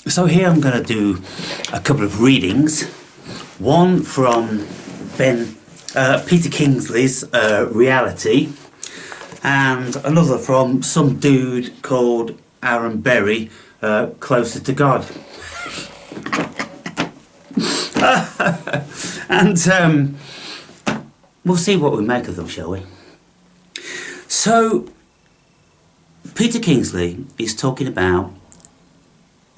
So here I'm going to do a couple of readings. One from Peter Kingsley's Reality, and another from some dude called Aaron Berry, Closer to God. And we'll see what we make of them, shall we? So, Peter Kingsley is talking about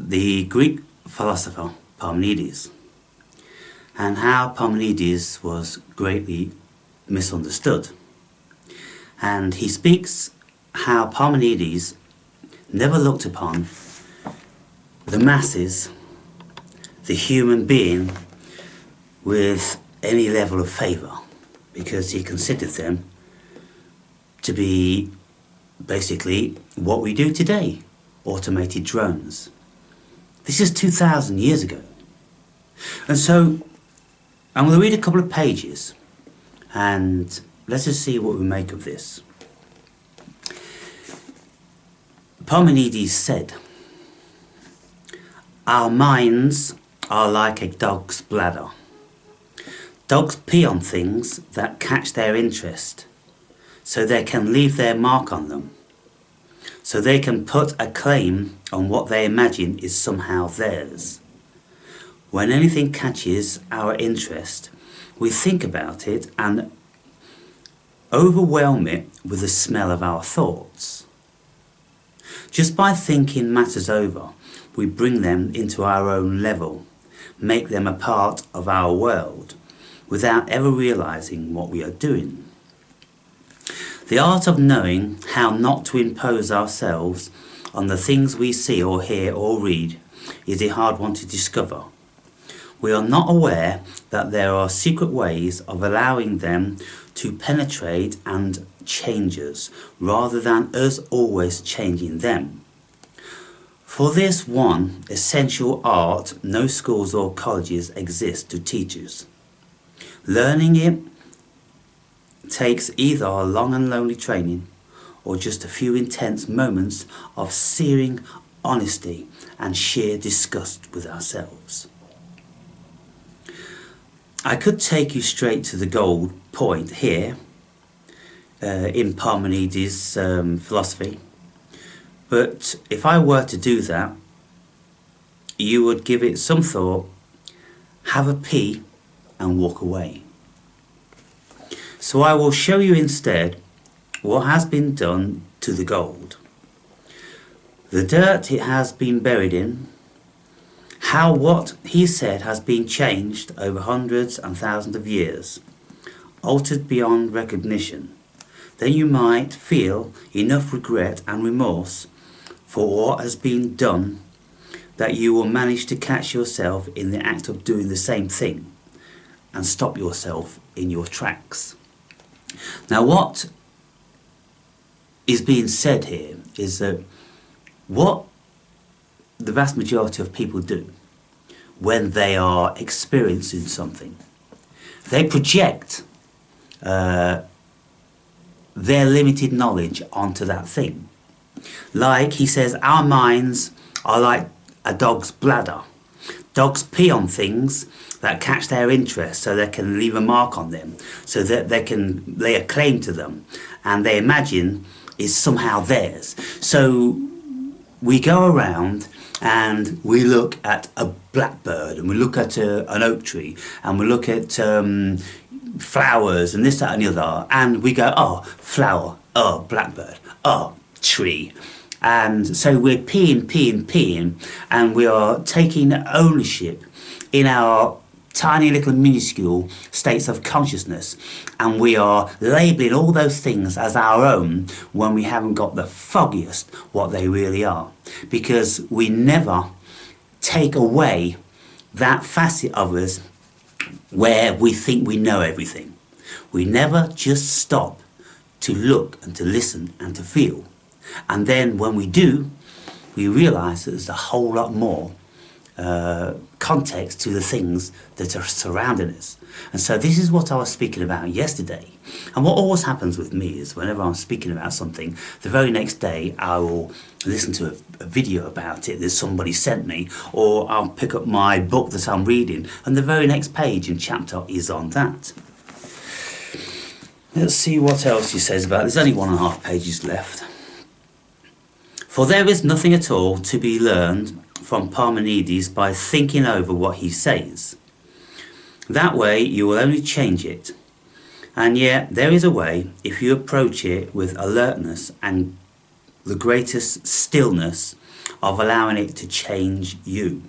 the Greek philosopher Parmenides, and how Parmenides was greatly misunderstood. And he speaks how Parmenides never looked upon the masses, the human being, with any level of favour, because he considered them to be basically what we do today, automated drones. This is 2,000 years ago. And so I'm going to read a couple of pages and let's just see what we make of this. Parmenides said, "Our minds are like a dog's bladder. Dogs pee on things that catch their interest, so they can leave their mark on them, so they can put a claim on what they imagine is somehow theirs. When anything catches our interest, we think about it and overwhelm it with the smell of our thoughts. Just by thinking matters over, we bring them into our own level, make them a part of our world, without ever realizing what we are doing. The art of knowing how not to impose ourselves on the things we see or hear or read is a hard one to discover. We are not aware that there are secret ways of allowing them to penetrate and change us, rather than us always changing them. For this one essential art, no schools or colleges exist to teach us. Learning it takes either a long and lonely training or just a few intense moments of searing honesty and sheer disgust with ourselves." I could take you straight to the gold point here in Parmenides' philosophy, but if I were to do that, you would give it some thought, have a pee and walk away. So I will show you instead what has been done to the gold, the dirt it has been buried in, how what he said has been changed over hundreds and thousands of years, altered beyond recognition. Then you might feel enough regret and remorse for what has been done that you will manage to catch yourself in the act of doing the same thing and stop yourself in your tracks. Now, what is being said here is that what the vast majority of people do when they are experiencing something, they project their limited knowledge onto that thing. Like he says, our minds are like a dog's bladder. Dogs pee on things that catch their interest, so they can leave a mark on them, so that they can lay a claim to them, and they imagine is somehow theirs. So we go around and we look at a blackbird, and we look at an oak tree, and we look at flowers and this, that and the other, and we go, oh, flower, oh, blackbird, oh, tree. And so we're peeing, and we are taking ownership in our tiny little minuscule states of consciousness, and we are labelling all those things as our own when we haven't got the foggiest what they really are, because we never take away that facet of us where we think we know everything. We never just stop to look and to listen and to feel. And then when we do, we realise that there's a whole lot more context to the things that are surrounding us. And so this is what I was speaking about yesterday. And what always happens with me is whenever I'm speaking about something, the very next day I will listen to a video about it that somebody sent me, or I'll pick up my book that I'm reading and the very next page and chapter is on that. Let's see what else he says about it. There's only 1.5 pages left. For there is nothing at all to be learned from Parmenides by thinking over what he says. That way you will only change it. And yet there is a way if you approach it with alertness and the greatest stillness of allowing it to change you.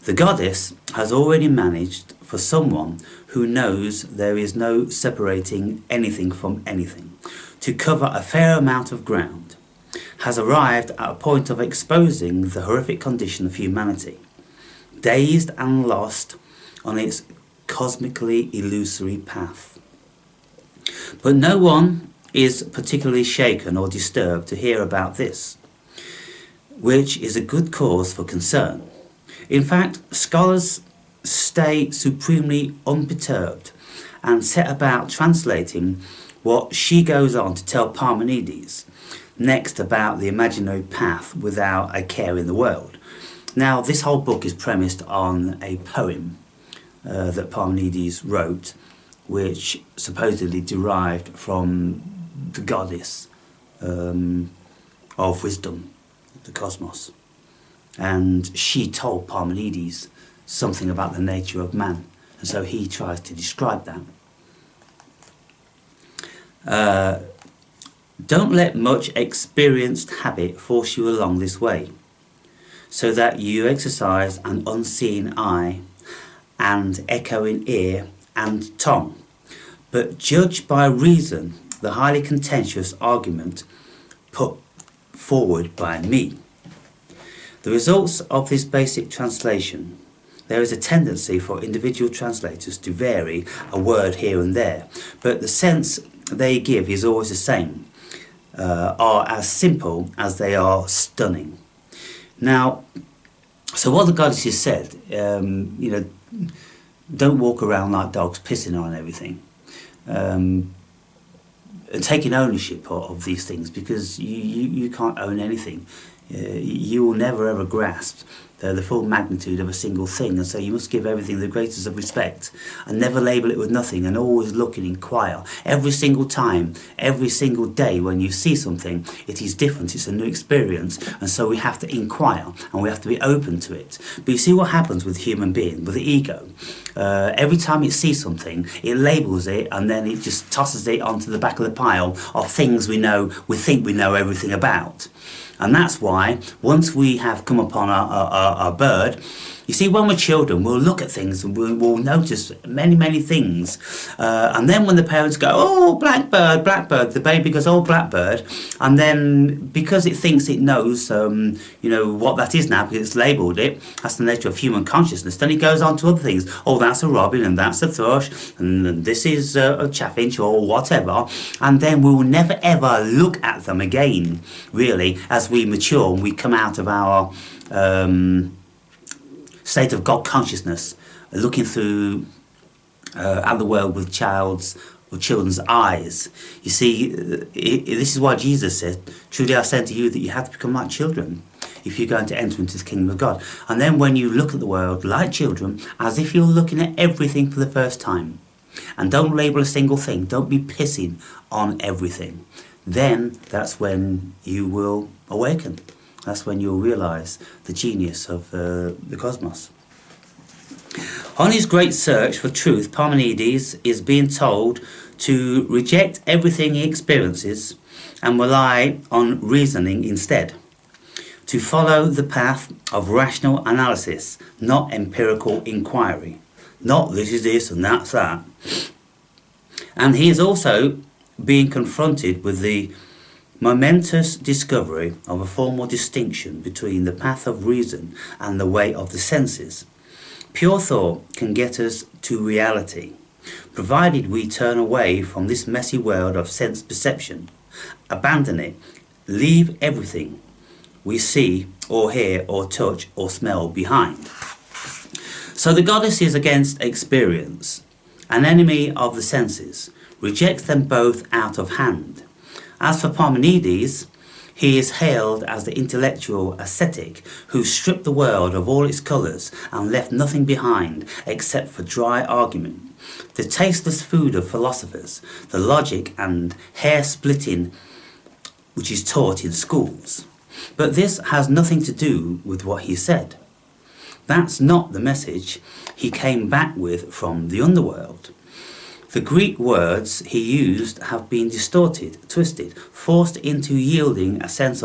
The goddess has already managed for someone who knows there is no separating anything from anything to cover a fair amount of ground, has arrived at a point of exposing the horrific condition of humanity, dazed and lost on its cosmically illusory path. But no one is particularly shaken or disturbed to hear about this, which is a good cause for concern. In fact, scholars stay supremely unperturbed and set about translating what she goes on to tell Parmenides next about the imaginary path without a care in the world. Now, this whole book is premised on a poem that Parmenides wrote, which supposedly derived from the goddess of wisdom, the cosmos. And she told Parmenides something about the nature of man, and so he tries to describe that. Don't let much experienced habit force you along this way, so that you exercise an unseeing eye and echoing ear and tongue, but judge by reason the highly contentious argument put forward by me. The results of this basic translation: there is a tendency for individual translators to vary a word here and there, but the sense they give is always the same, are as simple as they are stunning. Now, so what the goddesses said, you know, don't walk around like dogs pissing on everything, and taking ownership of these things, because you can't own anything. You will never ever grasp the full magnitude of a single thing, and so you must give everything the greatest of respect and never label it with nothing, and always look and inquire. Every single time, every single day when you see something, it is different, it's a new experience, and so we have to inquire and we have to be open to it. But you see what happens with the human being, with the ego. Every time it sees something, it labels it and then it just tosses it onto the back of the pile of things we think we know everything about. And that's why, once we have come upon a bird, you see, when we're children, we'll look at things and we'll notice many things. And then when the parents go, oh, blackbird, blackbird, the baby goes, oh, blackbird. And then, because it thinks it knows, you know, what that is now, because it's labelled it, that's the nature of human consciousness, then it goes on to other things. Oh, that's a robin, and that's a thrush, and this is a chaffinch, or whatever. And then we will never ever look at them again, really, as we mature and we come out of our state of God consciousness, looking through at the world with children's eyes. You see, this is why Jesus said, truly I say to you that you have to become like children if you're going to enter into the kingdom of God. And then when you look at the world like children, as if you're looking at everything for the first time, and don't label a single thing, don't be pissing on everything, then that's when you will awaken. That's when you'll realise the genius of the cosmos. On his great search for truth, Parmenides is being told to reject everything he experiences and rely on reasoning instead, to follow the path of rational analysis, not empirical inquiry, not this is this and that's that. And he is also being confronted with the momentous discovery of a formal distinction between the path of reason and the way of the senses. Pure thought can get us to reality, provided we turn away from this messy world of sense perception, abandon it, leave everything we see or hear or touch or smell behind. So the goddess is against experience, an enemy of the senses, rejects them both out of hand. As for Parmenides, he is hailed as the intellectual ascetic who stripped the world of all its colours and left nothing behind except for dry argument, the tasteless food of philosophers, the logic and hair-splitting which is taught in schools. But this has nothing to do with what he said. That's not the message he came back with from the underworld. The Greek words he used have been distorted, twisted, forced into yielding a sense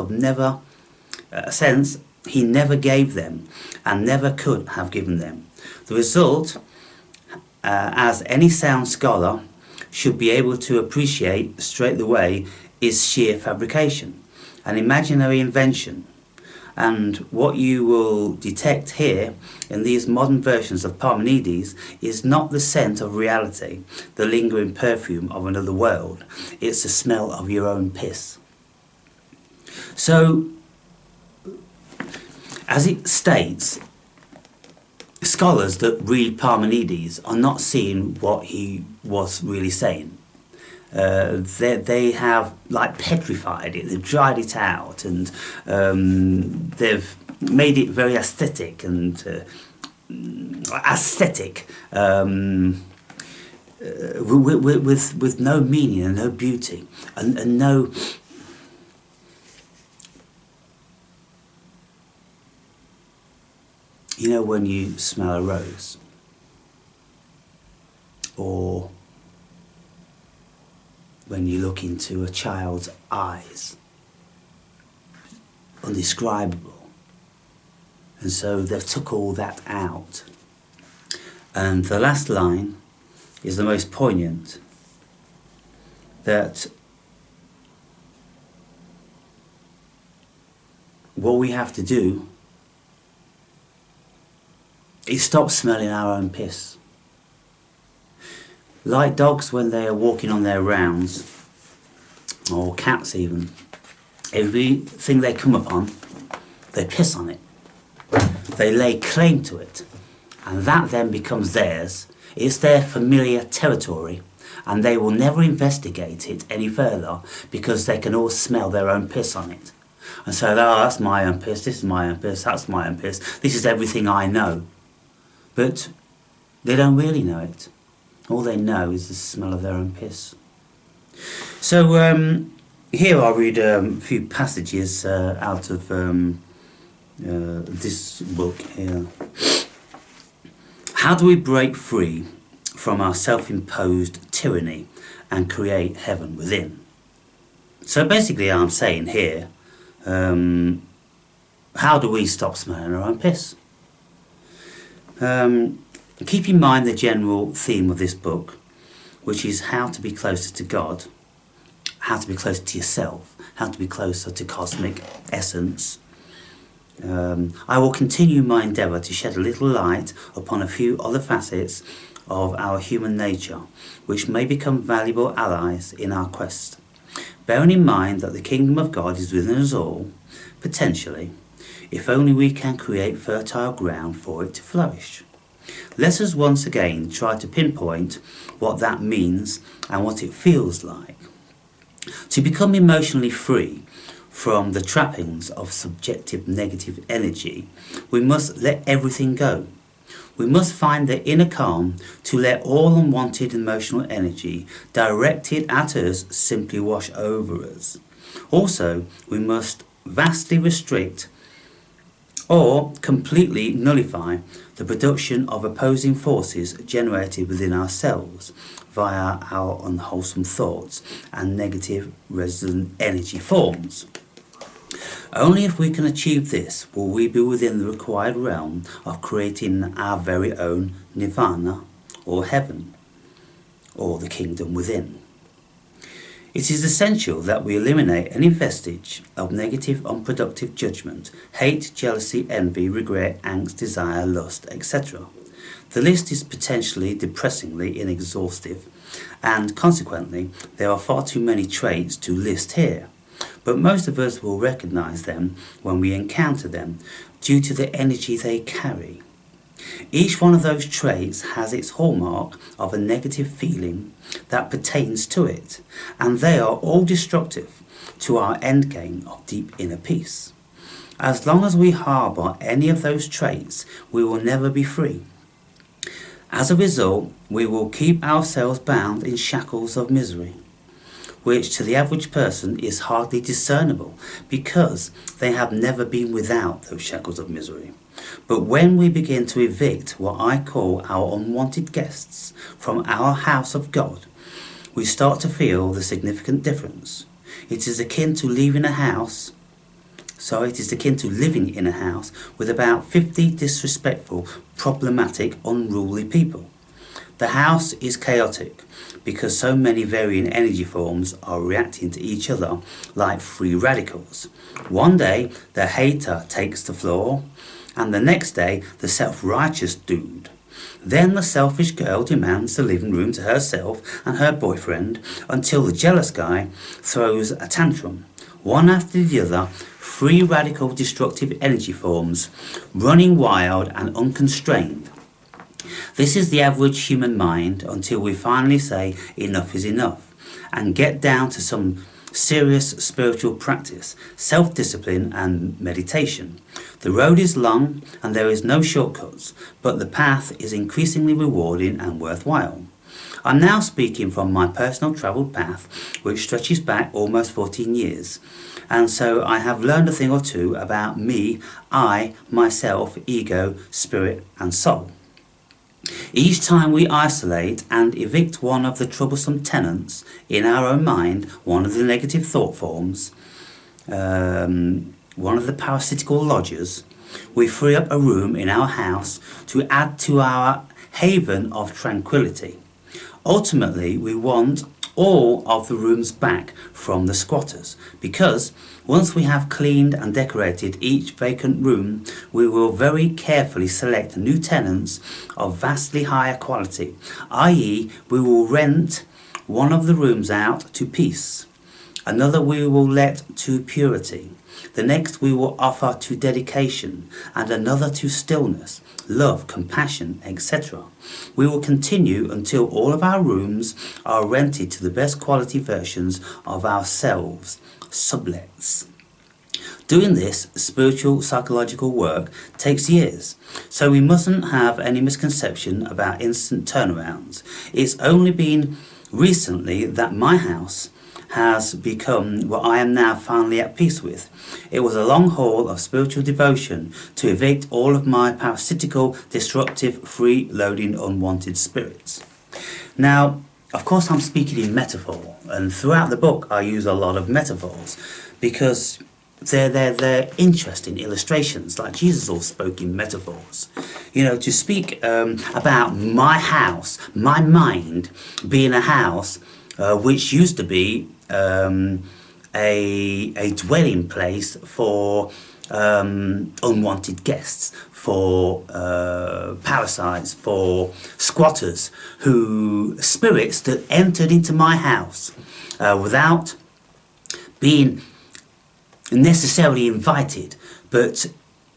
he never gave them and never could have given them. The result, as any sound scholar should be able to appreciate straight away, is sheer fabrication, an imaginary invention. And what you will detect here in these modern versions of Parmenides is not the scent of reality, the lingering perfume of another world. It's the smell of your own piss. So, as it states, scholars that read Parmenides are not seeing what he was really saying. They have like petrified it, they've dried it out, and they've made it very aesthetic and with no meaning and no beauty and no. You know when you smell a rose, or when you look into a child's eyes, undescribable. And so they've took all that out. And the last line is the most poignant, that what we have to do is stop smelling our own piss. Like dogs when they are walking on their rounds, or cats even, everything they come upon, they piss on it. They lay claim to it, and that then becomes theirs. It's their familiar territory, and they will never investigate it any further because they can all smell their own piss on it. And so, oh, that's my own piss, this is my own piss, that's my own piss, this is everything I know. But they don't really know it. All they know is the smell of their own piss. So here I'll read a few passages out of this book here. How do we break free from our self-imposed tyranny and create heaven within? So basically I'm saying here, how do we stop smelling our own piss? Keep in mind the general theme of this book, which is how to be closer to God, how to be closer to yourself, how to be closer to cosmic essence. I will continue my endeavour to shed a little light upon a few other facets of our human nature, which may become valuable allies in our quest. Bearing in mind that the kingdom of God is within us all, potentially, if only we can create fertile ground for it to flourish. Let us once again try to pinpoint what that means and what it feels like. To become emotionally free from the trappings of subjective negative energy, we must let everything go. We must find the inner calm to let all unwanted emotional energy directed at us simply wash over us. Also, we must vastly restrict or completely nullify the production of opposing forces generated within ourselves via our unwholesome thoughts and negative resonant energy forms. Only if we can achieve this will we be within the required realm of creating our very own nirvana, or heaven, or the kingdom within. It is essential that we eliminate any vestige of negative, unproductive judgment, hate, jealousy, envy, regret, angst, desire, lust, etc. The list is potentially depressingly inexhaustive, and consequently there are far too many traits to list here. but most of us will recognise them when we encounter them due to the energy they carry. Each one of those traits has its hallmark of a negative feeling that pertains to it, and they are all destructive to our endgame of deep inner peace. As long as we harbour any of those traits, we will never be free. As a result, we will keep ourselves bound in shackles of misery, which to the average person is hardly discernible because they have never been without those shackles of misery. But when we begin to evict what I call our unwanted guests from our house of God, we start to feel the significant difference. It is akin to living in a house with about 50 disrespectful, problematic, unruly people. The house is chaotic because so many varying energy forms are reacting to each other like free radicals. One day the hater takes the floor, and the next day the self-righteous dude. Then the selfish girl demands the living room to herself and her boyfriend until the jealous guy throws a tantrum. One after the other, free radical destructive energy forms running wild and unconstrained. This is the average human mind until we finally say enough is enough and get down to some serious spiritual practice, self-discipline and meditation. The road is long and there is no shortcuts, but the path is increasingly rewarding and worthwhile. I'm now speaking from my personal travelled path, which stretches back almost 14 years, and so I have learned a thing or two about me, I, myself, ego, spirit and soul. Each time we isolate and evict one of the troublesome tenants in our own mind, one of the negative thought forms, one of the parasitical lodgers, we free up a room in our house to add to our haven of tranquility. Ultimately, we want all of the rooms back from the squatters, because once we have cleaned and decorated each vacant room, we will very carefully select new tenants of vastly higher quality, i.e. we will rent one of the rooms out to peace, another we will let to purity, the next we will offer to dedication, and another to stillness, love, compassion, etc. We will continue until all of our rooms are rented to the best quality versions of ourselves, sublets. Doing this spiritual psychological work takes years, so we mustn't have any misconception about instant turnarounds. It's only been recently that my house has become what I am now finally at peace with. It was a long haul of spiritual devotion to evict all of my parasitical, disruptive, free-loading, unwanted spirits. Now, of course I'm speaking in metaphor, and throughout the book I use a lot of metaphors because they're interesting illustrations, like Jesus all spoke in metaphors. You know, to speak about my house, my mind being a house which used to be a dwelling place for unwanted guests, for parasites, for squatters, spirits that entered into my house without being necessarily invited, but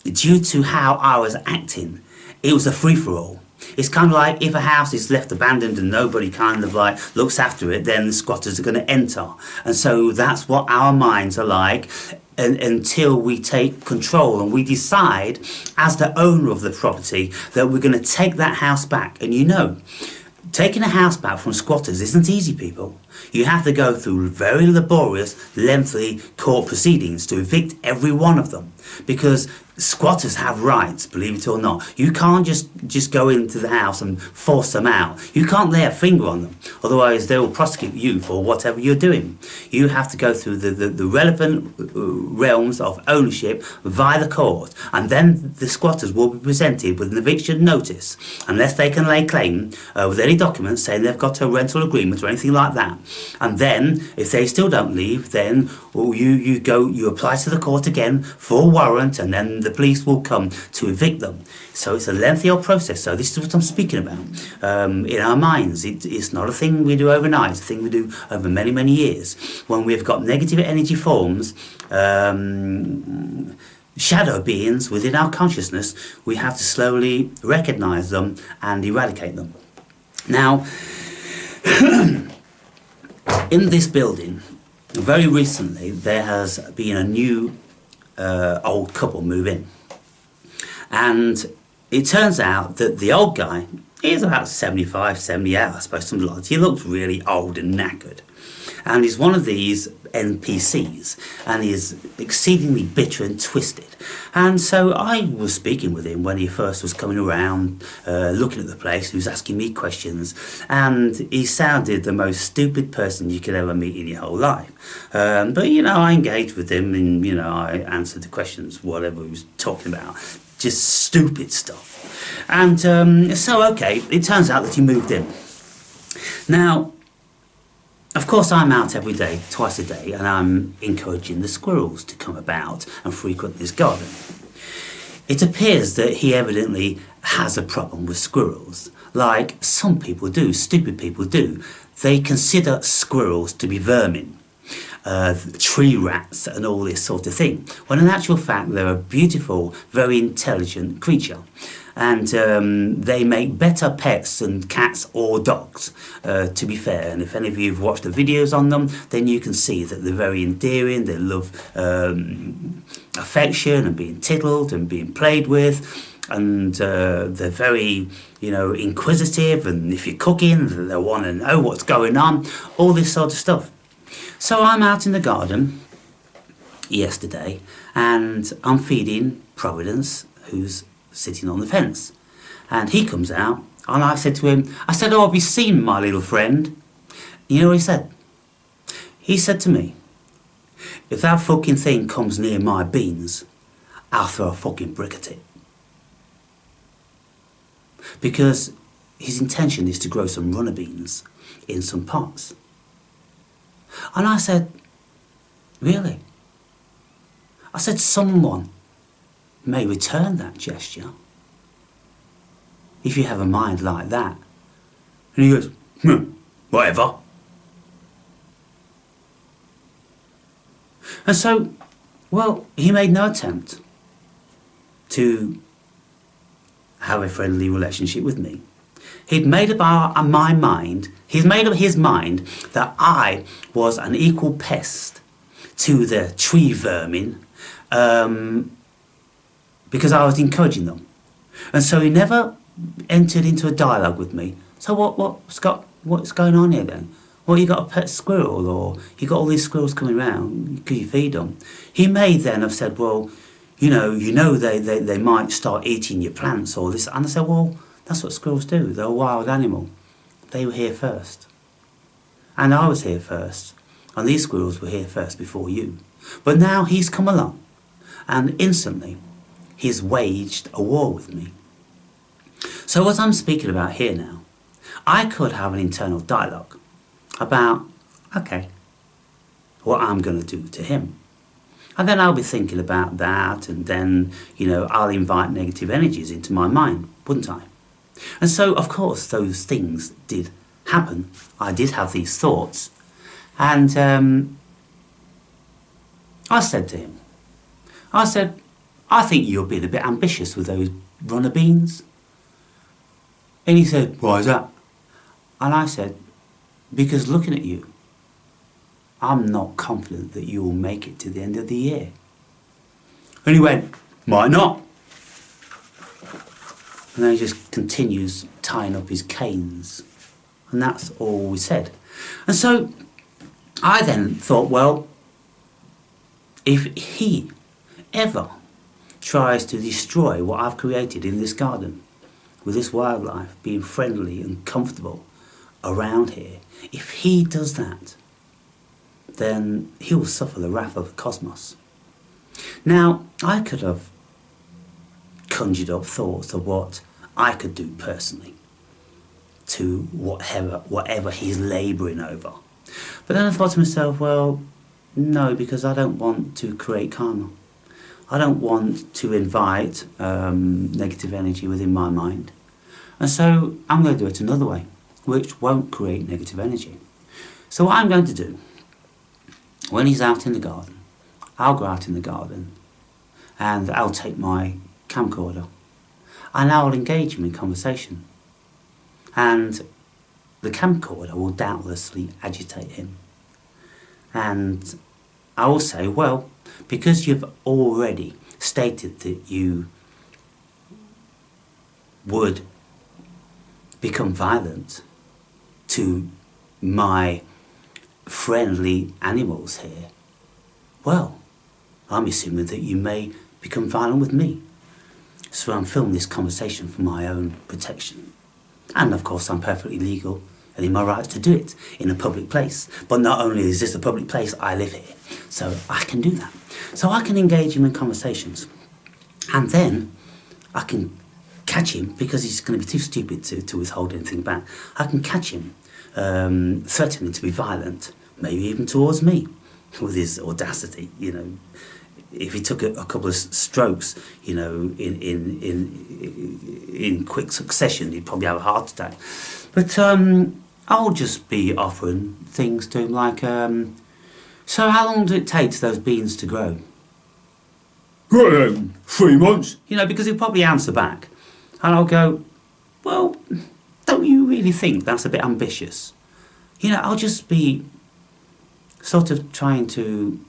due to how I was acting, it was a free-for-all. It's kind of like if a house is left abandoned and nobody kind of like looks after it, then the squatters are going to enter. And so that's what our minds are like until we take control and we decide as the owner of the property that we're going to take that house back. And you know, taking a house back from squatters isn't easy, people. You have to go through very laborious, lengthy court proceedings to evict every one of them, because squatters have rights, believe it or not. You can't just go into the house and force them out. You can't lay a finger on them, otherwise they will prosecute you for whatever you're doing. You have to go through the relevant realms of ownership via the court, and then the squatters will be presented with an eviction notice, unless they can lay claim with any documents saying they've got a rental agreement or anything like that. And then, if they still don't leave, then you apply to the court again for a warrant, and then the police will come to evict them. So it's a lengthy old process. So this is what I'm speaking about. In our minds, it's not a thing we do overnight. It's a thing we do over many, many years. When we've got negative energy forms, shadow beings within our consciousness, we have to slowly recognize them and eradicate them. Now, in this building, very recently, there has been a new old couple move in. And it turns out that the old guy is about 75, 78, I suppose, something like that. He looks really old and knackered. And he's one of these NPCs, and he is exceedingly bitter and twisted. And so I was speaking with him when he first was coming around, looking at the place. He was asking me questions, and he sounded the most stupid person you could ever meet in your whole life. But, you know, I engaged with him, and, you know, I answered the questions, whatever he was talking about. Just stupid stuff. And so, okay, it turns out that he moved in. Now, of course, I'm out every day, twice a day, and I'm encouraging the squirrels to come about and frequent this garden. It appears that he evidently has a problem with squirrels, like some people do, stupid people do. They consider squirrels to be vermin, tree rats and all this sort of thing, when in actual fact they're a beautiful, very intelligent creature. And they make better pets than cats or dogs, to be fair. And if any of you have watched the videos on them, then you can see that they're very endearing. They love affection and being tiddled and being played with. And they're very, you know, inquisitive. And if you're cooking, they want to know what's going on. All this sort of stuff. So I'm out in the garden yesterday, and I'm feeding Providence, who's sitting on the fence. And he comes out, and I said to him, I said, oh, have you seen my little friend? You know what he said? He said to me, if that fucking thing comes near my beans, I'll throw a fucking brick at it. Because his intention is to grow some runner beans in some pots. And I said, really? I said, someone may return that gesture if you have a mind like that. And he goes, whatever. And so, well, he made no attempt to have a friendly relationship with me. He'd made up my mind, he's made up his mind that I was an equal pest to the tree vermin, because I was encouraging them. And so he never entered into a dialogue with me. So what's going on here then? Well, you got a pet squirrel, or you got all these squirrels coming around because you feed them. He may then have said, well, you know they might start eating your plants or this. And I said, well, that's what squirrels do. They're a wild animal. They were here first. And I was here first. And these squirrels were here first before you. But now he's come along, and instantly he's waged a war with me. So what I'm speaking about here now, I could have an internal dialogue about, okay, what I'm going to do to him. And then I'll be thinking about that, and then, you know, I'll invite negative energies into my mind, wouldn't I? And so, of course, those things did happen. I did have these thoughts. And I said to him, I said, I think you're being a bit ambitious with those runner beans. And he said, why is that? And I said, because looking at you, I'm not confident that you will make it to the end of the year. And he went, might not. And then he just continues tying up his canes. And that's all we said. And so I then thought, well, if he ever tries to destroy what I've created in this garden, with this wildlife being friendly and comfortable around here, if he does that, then he will suffer the wrath of the cosmos. Now, I could have conjured up thoughts of what I could do personally to whatever he's labouring over. But then I thought to myself, well, no, because I don't want to create karma. I don't want to invite negative energy within my mind. And so I'm going to do it another way, which won't create negative energy. So what I'm going to do, when he's out in the garden, I'll go out in the garden and I'll take my camcorder and I'll engage him in conversation. And the camcorder will doubtlessly agitate him. And I will say, well, because you've already stated that you would become violent to my friendly animals here, well, I'm assuming that you may become violent with me. So I'm filming this conversation for my own protection. And of course I'm perfectly legal and in my rights to do it in a public place. But not only is this a public place, I live here. So I can do that. So I can engage him in conversations. And then I can catch him, because he's going to be too stupid to withhold anything back. I can catch him threatening to be violent, maybe even towards me, with his audacity, you know. If he took a couple of strokes, you know, in quick succession, he'd probably have a heart attack. But I'll just be offering things to him like, so how long did it take those beans to grow? 3 months. You know, because he'll probably answer back. And I'll go, well, don't you really think that's a bit ambitious? You know, I'll just be sort of trying to,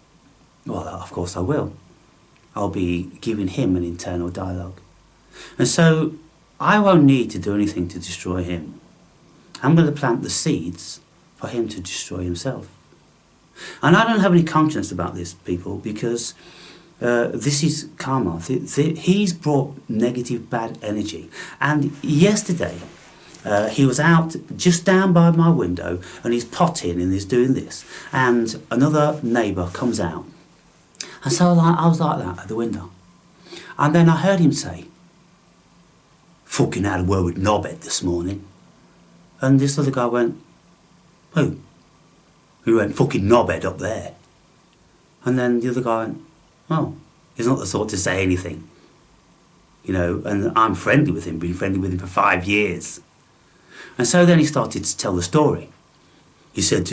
well, of course I will. I'll be giving him an internal dialogue. And so I won't need to do anything to destroy him. I'm going to plant the seeds for him to destroy himself. And I don't have any conscience about this, people, because this is karma. He's brought negative, bad energy. And yesterday, he was out just down by my window and he's potting and he's doing this. And another neighbour comes out. And so I was like that at the window. And then I heard him say, fucking had a word with Knobhead this morning. And this other guy went, who? He went, fucking Knobhead up there. And then the other guy went, oh, he's not the sort to say anything. You know, and I'm friendly with him, been friendly with him for 5 years. And so then he started to tell the story. He said,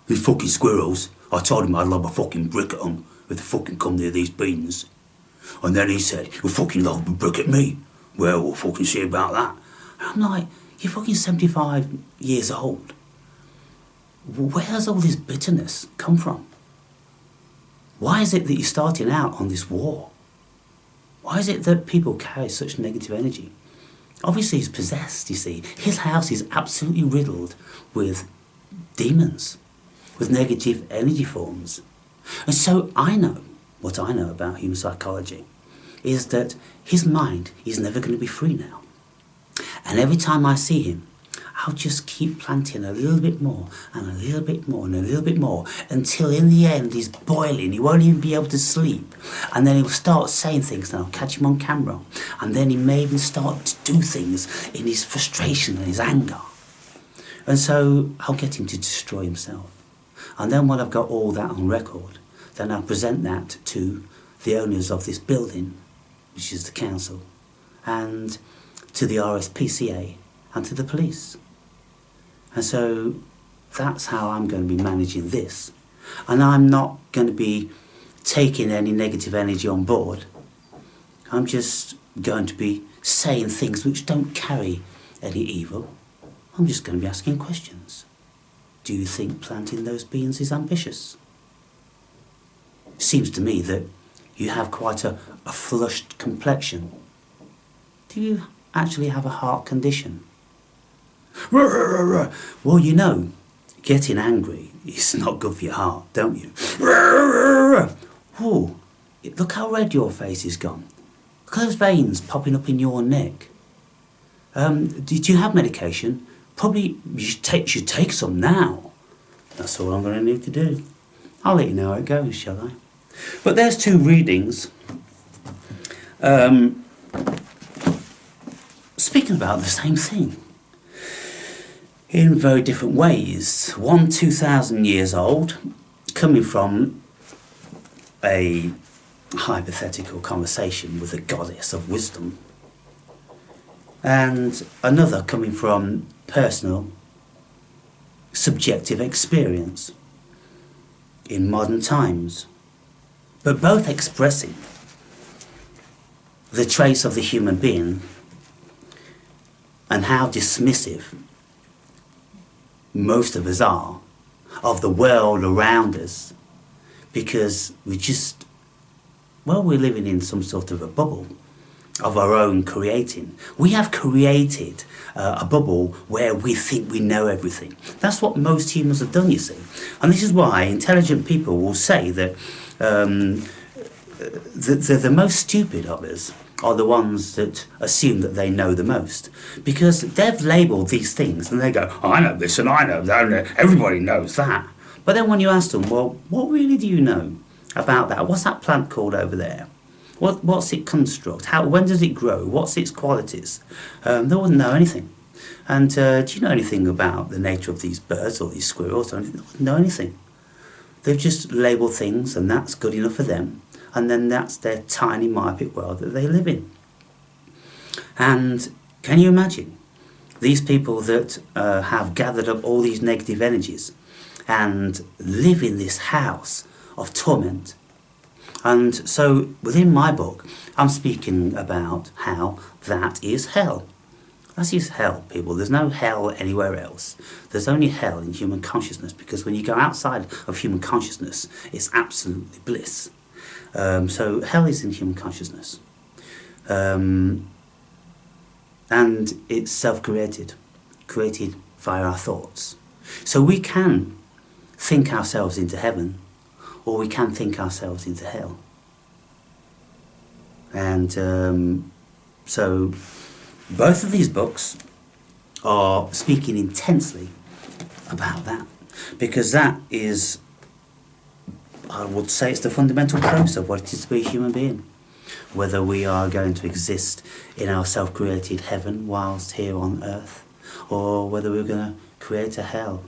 these fucking squirrels, I told him I'd lob a fucking brick at them if they fucking come near these beans. And then he said, you'll fucking lob a brick at me. Well, we'll fucking see about that. And I'm like, you're fucking 75 years old. Where does all this bitterness come from? Why is it that you're starting out on this war? Why is it that people carry such negative energy? Obviously he's possessed, you see. His house is absolutely riddled with demons, with negative energy forms. And so I know, what I know about human psychology, is that his mind is never going to be free now. And every time I see him, I'll just keep planting a little bit more and a little bit more and a little bit more until in the end he's boiling, he won't even be able to sleep. And then he'll start saying things and I'll catch him on camera. And then he may even start to do things in his frustration and his anger. And so I'll get him to destroy himself. And then when I've got all that on record, then I'll present that to the owners of this building, which is the council, and to the RSPCA and to the police. And so that's how I'm going to be managing this. And I'm not going to be taking any negative energy on board. I'm just going to be saying things which don't carry any evil. I'm just going to be asking questions. Do you think planting those beans is ambitious? It seems to me that you have quite a flushed complexion. Do you actually have a heart condition? Well, you know, getting angry is not good for your heart, don't you? Oh, look how red your face has gone. Look at those veins popping up in your neck. Did you have medication? Probably you should take some now. That's all I'm going to need to do. I'll let you know how it goes, shall I? But there's 2 readings. Speaking about the same thing. in very different ways. One 2,000 years old, coming from a hypothetical conversation with a goddess of wisdom, and another coming from personal, subjective experience in modern times, but both expressing the traits of the human being and how dismissive most of us are of the world around us, because we're living in some sort of a bubble of our own creating. We have created a bubble where we think we know everything. That's what most humans have done, you see. And this is why intelligent people will say that the most stupid of us are the ones that assume that they know the most, because they've labelled these things and they go, I know this and I know that, everybody knows that. But then when you ask them, well, what really do you know about that? What's that plant called over there? What's it construct? When does it grow? What's its qualities? They wouldn't know anything. And do you know anything about the nature of these birds or these squirrels? They wouldn't know anything. They've just labelled things and that's good enough for them. And then that's their tiny myopic world that they live in. And can you imagine these people that have gathered up all these negative energies and live in this house of torment? And so within my book, I'm speaking about how that is hell. That is hell, people. There's no hell anywhere else. There's only hell in human consciousness, because when you go outside of human consciousness, it's absolutely bliss. So hell is in human consciousness. And it's self-created, created via our thoughts. So we can think ourselves into heaven, or we can think ourselves into hell. And so both of these books are speaking intensely about that, because that is, I would say, it's the fundamental premise of what it is to be a human being. Whether we are going to exist in our self-created heaven whilst here on earth, or whether we're going to create a hell.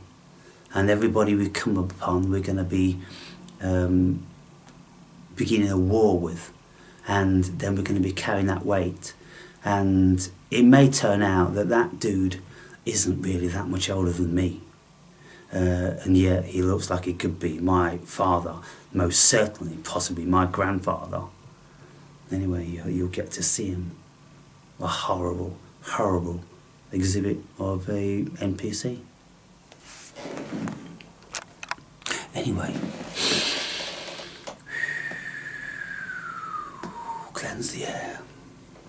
And everybody we come upon, we're going to be beginning a war with, and then we're going to be carrying that weight. And it may turn out that that dude isn't really that much older than me, and yet he looks like he could be my father, most certainly, possibly my grandfather. Anyway, you'll get to see him. A horrible, horrible exhibit of a NPC. Anyway, cleanse the air,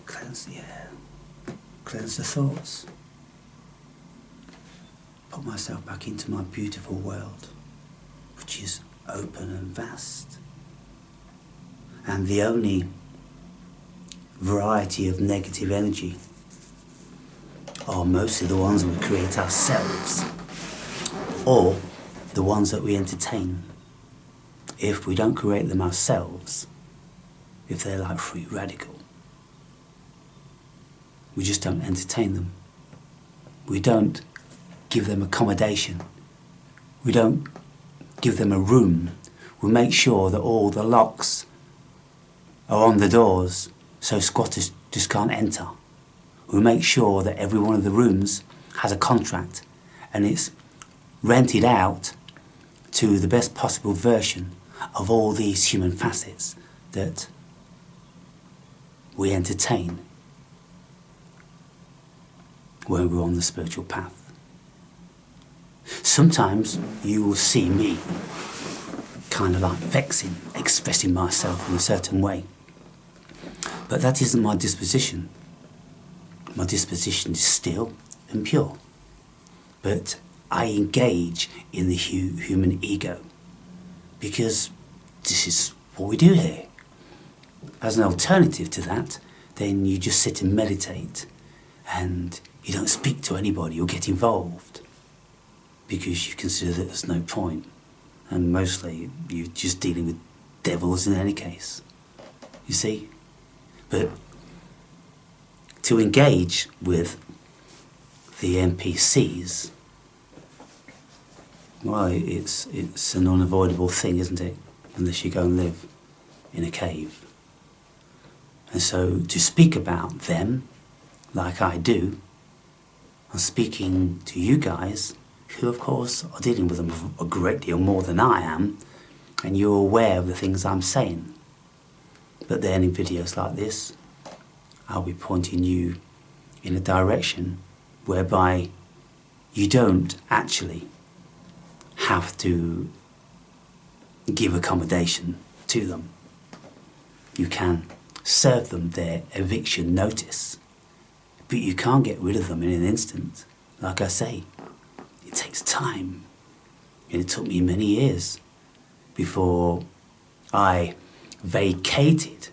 cleanse the air, cleanse the thoughts. Put myself back into my beautiful world, which is open and vast. And the only variety of negative energy are mostly the ones we create ourselves, or the ones that we entertain. If we don't create them ourselves, if they're like free radical, we just don't entertain them. We don't give them accommodation. We don't give them a room. We make sure that all the locks are on the doors so squatters just can't enter. We make sure that every one of the rooms has a contract and it's rented out to the best possible version of all these human facets that we entertain when we're on the spiritual path. Sometimes you will see me kind of like vexing, expressing myself in a certain way. But that isn't my disposition. My disposition is still and pure. But I engage in the human ego, because this is what we do here. As an alternative to that, then you just sit and meditate, and you don't speak to anybody or get involved, because you consider that there's no point, and mostly you're just dealing with devils in any case. You see? But to engage with the NPCs Well, it's an unavoidable thing, isn't it? Unless you go and live in a cave. And so to speak about them, like I do, I'm speaking to you guys, who of course are dealing with them a great deal more than I am, and you're aware of the things I'm saying. But then in videos like this, I'll be pointing you in a direction whereby you don't actually have to give accommodation to them. You can serve them their eviction notice, but you can't get rid of them in an instant. Like I say, it takes time, and it took me many years before I vacated,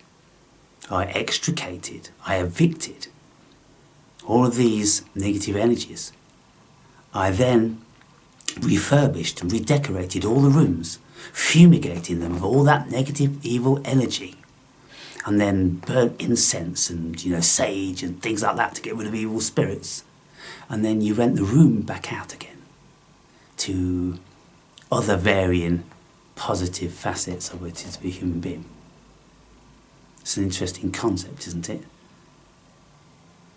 I extricated, I evicted all of these negative energies. I then refurbished and redecorated all the rooms, fumigating them with all that negative evil energy, and then burnt incense and sage and things like that to get rid of evil spirits. And then you rent the room back out again to other varying positive facets of it is to be a human being. It's an interesting concept, isn't it?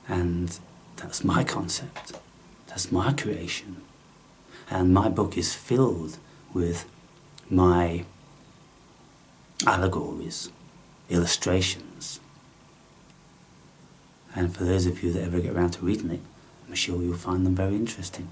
And that's my concept. That's my creation. And my book is filled with my allegories, illustrations. And for those of you that ever get around to reading it, I'm sure you'll find them very interesting.